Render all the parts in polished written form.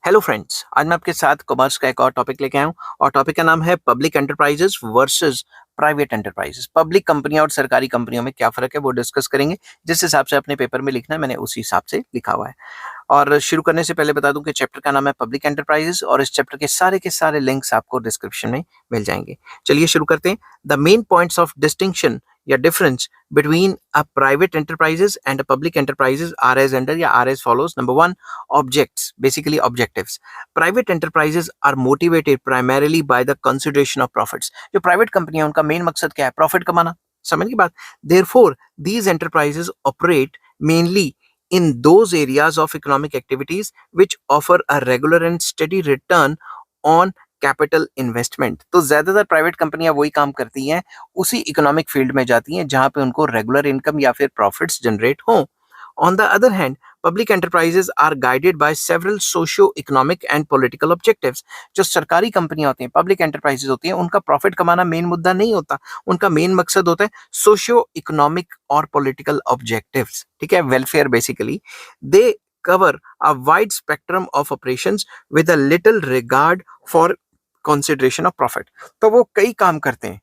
Hello friends, आज मैं आपके साथ कॉमर्स का एक और टॉपिक लेके आया हूँ और टॉपिक का नाम है public enterprises versus private enterprises. Public कंपनियां और सरकारी कंपनियों में क्या फ़र्क है वो डिस्कस करेंगे। जिस हिसाब से अपने पेपर में लिखना है मैंने उसी हिसाब से लिखा हुआ है। और शुरू करने से पहले बता दूं कि चैप्टर का नाम है पब्लिक एंटरप्राइजेस और इस चैप्टर के सारे लिंक्स आपको डिस्क्रिप्शन में मिल जाएंगे। चलिए शुरू करते हैं। The main points of distinction या difference between a private enterprises and a public enterprises are as under या are as follows. Number one, objects, basically objectives. Private enterprises are motivated primarily by the consideration of profits. जो private company है उनका main मकसद क्या है? Profit कमाना। समझ की बात? Therefore, these enterprises operate mainly in those areas of economic activities which offer a regular and steady return on capital investment. तो ज्यादातर प्राइवेट कंपनियां वही काम करती हैं, उसी इकोनॉमिक फील्ड में जाती हैं जहां पे उनको रेगुलर इनकम या फिर प्रॉफिट्स जनरेट हो। On the other hand, public enterprises are guided by several socio economic and political objectives. जो सरकारी कंपनियां होती हैं, पब्लिक एंटरप्राइजेस होती हैं, उनका प्रॉफिट कमाना मेन मुद्दा नहीं होता। उनका मेन मकसद होता है सोशियो इकोनॉमिक और पॉलिटिकल ऑब्जेक्टिव्स। ठीक है, welfare basically. They cover a wide spectrum of operations with a little regard for consideration of profit। तो वो कई काम करते हैं,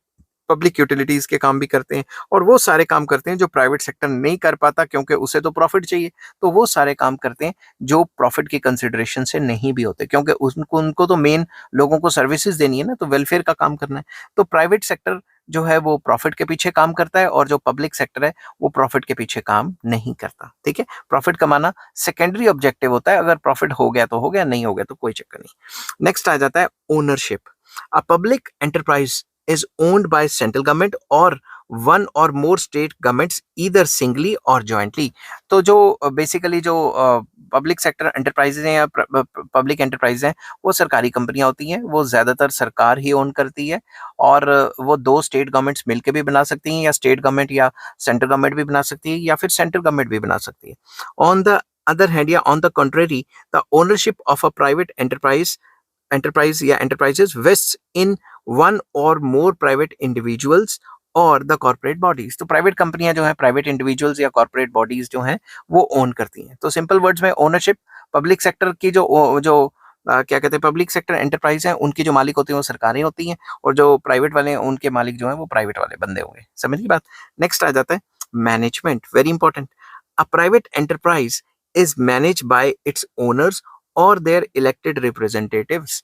पब्लिक यूटिलिटीज के काम भी करते हैं और वो सारे काम करते हैं जो प्राइवेट सेक्टर नहीं कर पाता, क्योंकि उसे तो प्रॉफिट चाहिए। तो वो सारे काम करते हैं जो प्रॉफिट की कंसिडरेशन से नहीं भी होते, क्योंकि उनको उनको तो मेन लोगों को सर्विसेज देनी है ना, तो वेलफेयर का काम करना है। तो प्राइवेट सेक्टर जो है वो प्रॉफिट के पीछे काम करता है और जो पब्लिक सेक्टर है वो प्रॉफिट के पीछे काम नहीं करता। ठीक है, प्रॉफिट कमाना सेकेंडरी ऑब्जेक्टिव होता है। अगर प्रॉफिट हो गया तो हो गया, नहीं हो गया तो कोई चक्कर नहीं। नेक्स्ट आ जाता है ownership. A public enterprise is owned by central government or one or more state governments either singly or jointly। तो जो बेसिकली जो पब्लिक सेक्टर एंटरप्राइजेज हैं या पब्लिक एंटरप्राइज हैं वो सरकारी कंपनियां होती हैं, वो ज़्यादातर सरकार ही ओन करती है और वो दो स्टेट गवर्नमेंट्स मिलकर भी बना सकती हैं, या स्टेट गवर्नमेंट या सेंट्रल गवर्नमेंट भी बना सकती है, या फिर सेंट्रल गवर्नमेंट भी बना सकती है। ऑन द अदर हैंड या on the contrary, the ownership of a private enterprise या enterprises vests in one or more private individuals और द कॉर्पोरेट बॉडीज। तो प्राइवेट कंपनियां जो हैं, प्राइवेट इंडिविजुअल्स या कॉर्पोरेट बॉडीज जो हैं वो ओन करती हैं। तो सिंपल वर्ड्स में ओनरशिप, पब्लिक सेक्टर की क्या कहते हैं, पब्लिक सेक्टर एंटरप्राइज हैं उनकी जो मालिक होती हैं वो सरकारें होती हैं, और जो प्राइवेट वाले हैं उनके मालिक जो हैं वो प्राइवेट वाले बंदे होंगे। समझ की बात? नेक्स्ट आ जाता है management, very important. A private enterprise is manage by it's owners और देयर इलेक्टेड रिप्रेजेंटेटिव्स।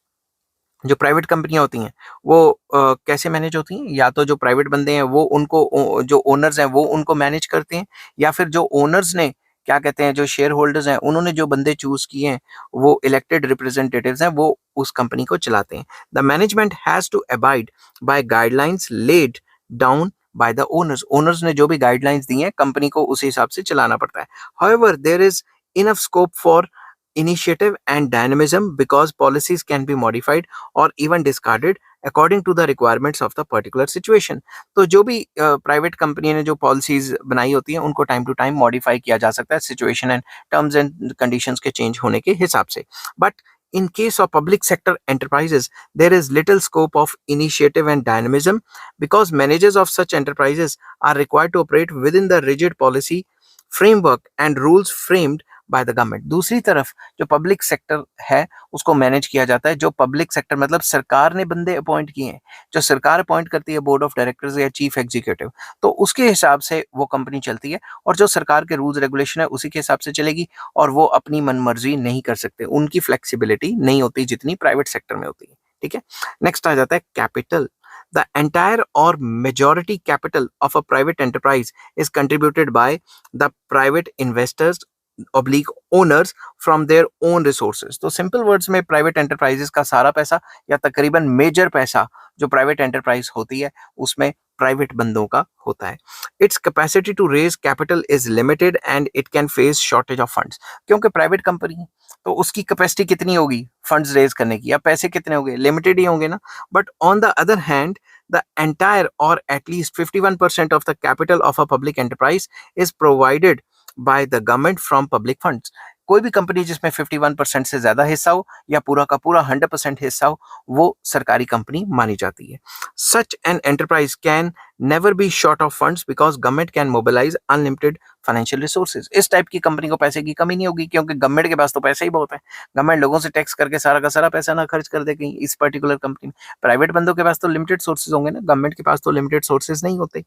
जो प्राइवेट कंपनियां होती हैं वो कैसे मैनेज होती हैं? या तो जो प्राइवेट बंदे हैं वो उनको जो ओनर्स हैं वो उनको मैनेज करते हैं, या फिर जो ओनर्स ने क्या कहते हैं, जो शेयर होल्डर्स हैं उन्होंने जो बंदे चूज किए हैं वो इलेक्टेड रिप्रेजेंटेटिव्स हैं, वो उस कंपनी को चलाते हैं। The management has to abide by guidelines laid down by the owners. Owners ने जो भी गाइडलाइंस दी हैं कंपनी को उसी हिसाब से चलाना पड़ता है। However there is enough scope for initiative and dynamism because policies can be modified or even discarded according to the requirements of the particular situation। तो जो भी प्राइवेट कंपनी ने जो पॉलिसीज बनाई होती हैं उनको टाइम टू टाइम मॉडिफाई किया जा सकता है situation and terms and conditions के चेंज होने के हिसाब से। But in case of public sector enterprises, there is little scope of initiative and dynamism because managers of such enterprises are required to operate within the rigid policy framework and rules framed by the government. दूसरी तरफ जो public sector है उसको manage किया जाता है, जो public sector मतलब सरकार ने बंदे अपॉइंट किए हैं, जो सरकार अपॉइंट करती है बोर्ड ऑफ डायरेक्टर्स या चीफ एग्जीक्यूटिव, तो उसके हिसाब से वो कंपनी चलती है और जो सरकार के रूल्स रेगुलेशन है उसी के हिसाब से चलेगी, और वो अपनी मनमर्जी नहीं कर सकते, उनकी फ्लेक्सिबिलिटी नहीं होती जितनी प्राइवेट सेक्टर में होती है। ठीक है, नेक्स्ट आ जाता है capital. The entire or majority capital of a private enterprise is contributed by the private investors oblique owners from their own resources। तो सिंपल वर्ड्स में प्राइवेट एंटरप्राइजेस का सारा पैसा या तकरीबन मेजर पैसा जो प्राइवेट एंटरप्राइज होती है उसमें प्राइवेट बंदों का होता है। Its capacity to raise capital is limited and it can face shortage of funds. क्योंकि प्राइवेट कंपनी है तो उसकी कैपेसिटी कितनी होगी फंड्स रेज करने की, या पैसे कितने होंगे, लिमिटेड ही होंगे ना। But on the other hand, the entire or at least 51% of the capital of a public enterprise is provided by the government from public funds। कोई भी कंपनी जिसमें 51% से ज्यादा हिस्सा हो या पूरा का पूरा 100% हिस्सा हो, वो सरकारी कंपनी मानी जाती है। Such an enterprise can never be short of funds because government can mobilise unlimited financial resources. इस टाइप की कंपनी को पैसे की कमी नहीं होगी, क्योंकि गवर्नमेंट के पास तो पैसा ही बहुत है। गवर्नमेंट लोगों से टैक्स करके सारा का सारा पैसा ना खर्च कर दे कहीं इस पर्टिकुलर कंपनी में। प्राइवेट बंदों के पास तो लिमिटेड सोर्सेज होंगे ना, गवर्नमेंट के पास तो लिमिटेड सोर्सेज नहीं होते।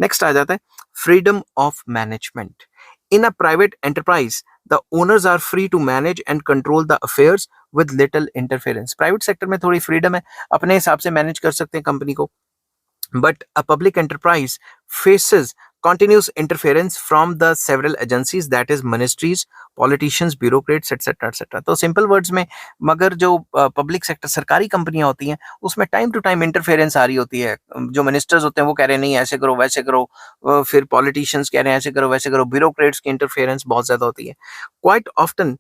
नेक्स्ट आ जाता है freedom of management. In a private enterprise the owners are free to manage and control the affairs with little interference. Private sector में थोड़ी फ्रीडम है, अपने हिसाब से मैनेज कर सकते हैं कंपनी को। But a public enterprise faces continuous interference from the several agencies, that is ministries, politicians, bureaucrats, etc etc। तो सिंपल वर्ड्स में, मगर जो पब्लिक सेक्टर सरकारी कंपनियां होती हैं उसमें टाइम टू टाइम इंटरफेरेंस आ रही होती है। जो मिनिस्टर्स होते हैं वो कह रहे हैं नहीं ऐसे करो वैसे करो, फिर पॉलिटिशियंस कह रहे हैं ऐसे करो वैसे करो, ब्यूरोक्रेट्स की इंटरफेरेंस बहुत ज्यादा होती है। Quite often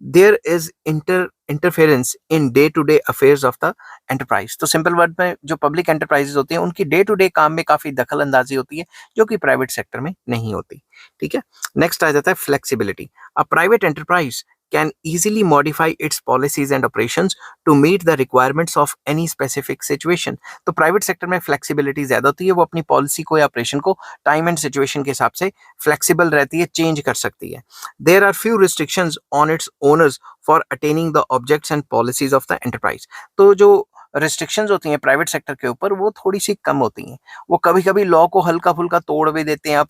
there is interference in day to day affairs of the enterprise. तो सिंपल वर्ड में जो पब्लिक एंटरप्राइजेज होती हैं उनकी डे टू डे काम में काफी दखल अंदाजी होती है, जो कि प्राइवेट सेक्टर में नहीं होती। ठीक है, नेक्स्ट आ जाता है flexibility. A private enterprise can easily modify its policies and operations to meet the requirements of any specific situation। तो प्राइवेट सेक्टर में फ्लेक्सिबिलिटी ज्यादा होती है, वो अपनी पॉलिसी को या ऑपरेशन को टाइम एंड सिचुएशन के हिसाब से फ्लेक्सिबल रहती है, चेंज कर सकती है। There are few restrictions on its owners for attaining the objects and policies of the enterprise. तो जो रिस्ट्रिक्शंस होती हैं प्राइवेट सेक्टर के ऊपर वो थोड़ी सी कम होती हैं। वो कभी कभी लॉ को हल्का फुल्का तोड़ भी देते हैं,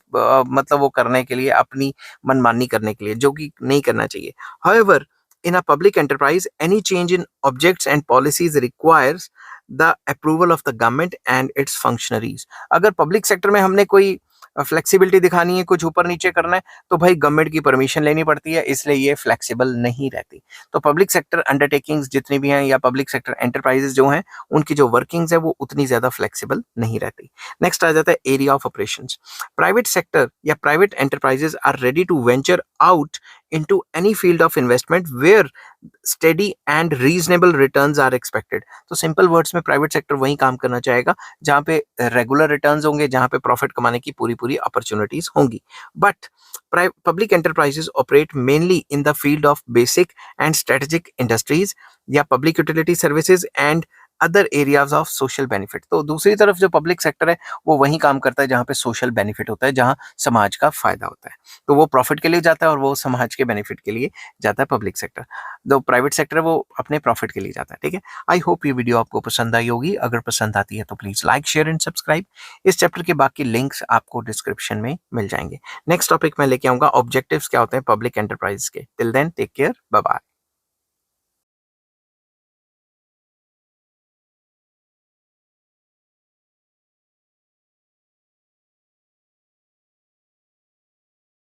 मतलब वो करने के लिए, अपनी मनमानी करने के लिए, जो कि नहीं करना चाहिए। However, in a public enterprise, any change in objects and policies requires the approval of the government and its functionaries। अगर पब्लिक सेक्टर में हमने कोई फ्लेक्सिबिलिटी दिखानी है, कुछ ऊपर नीचे करना है, तो भाई गवर्नमेंट की परमिशन लेनी पड़ती है, इसलिए ये फ्लेक्सिबल नहीं रहती। तो पब्लिक सेक्टर अंडरटेकिंग्स जितनी भी हैं या पब्लिक सेक्टर एंटरप्राइजेस जो हैं, उनकी जो वर्किंग्स है वो उतनी ज्यादा फ्लेक्सिबल नहीं रहती। नेक्स्ट आ जाता है area of operations. Private sector या private enterprises are ready to venture out into any field of investment where steady and reasonable returns are expected। तो सिंपल वर्ड्स में प्राइवेट सेक्टर वही काम करना चाहेगा जहां पे रेगुलर रिटर्न्स होंगे, जहां पे प्रॉफिट कमाने की पूरी पूरी अपॉर्चुनिटीज होंगी। But public enterprises operate mainly in the field of basic and strategic industries या public utility services and other areas of social benefit. तो दूसरी तरफ जो पब्लिक सेक्टर है वो वही काम करता है जहाँ पे सोशल बेनिफिट होता है, जहाँ समाज का फायदा होता है। तो वो प्रॉफिट के लिए जाता है और वो समाज के बेनिफिट के लिए जाता है पब्लिक सेक्टर। जो प्राइवेट सेक्टर है वो अपने प्रॉफिट के लिए जाता है। ठीक है, आई होप ये वीडियो आपको पसंद आई होगी। अगर पसंद आती है तो please like share and subscribe. इस चैप्टर के बाकी लिंक्स आपको डिस्क्रिप्शन में मिल जाएंगे। नेक्स्ट टॉपिक मैं लेके आऊंगा ऑब्जेक्टिव्स क्या होते हैं पब्लिक एंटरप्राइज के। Till then take care, bye bye.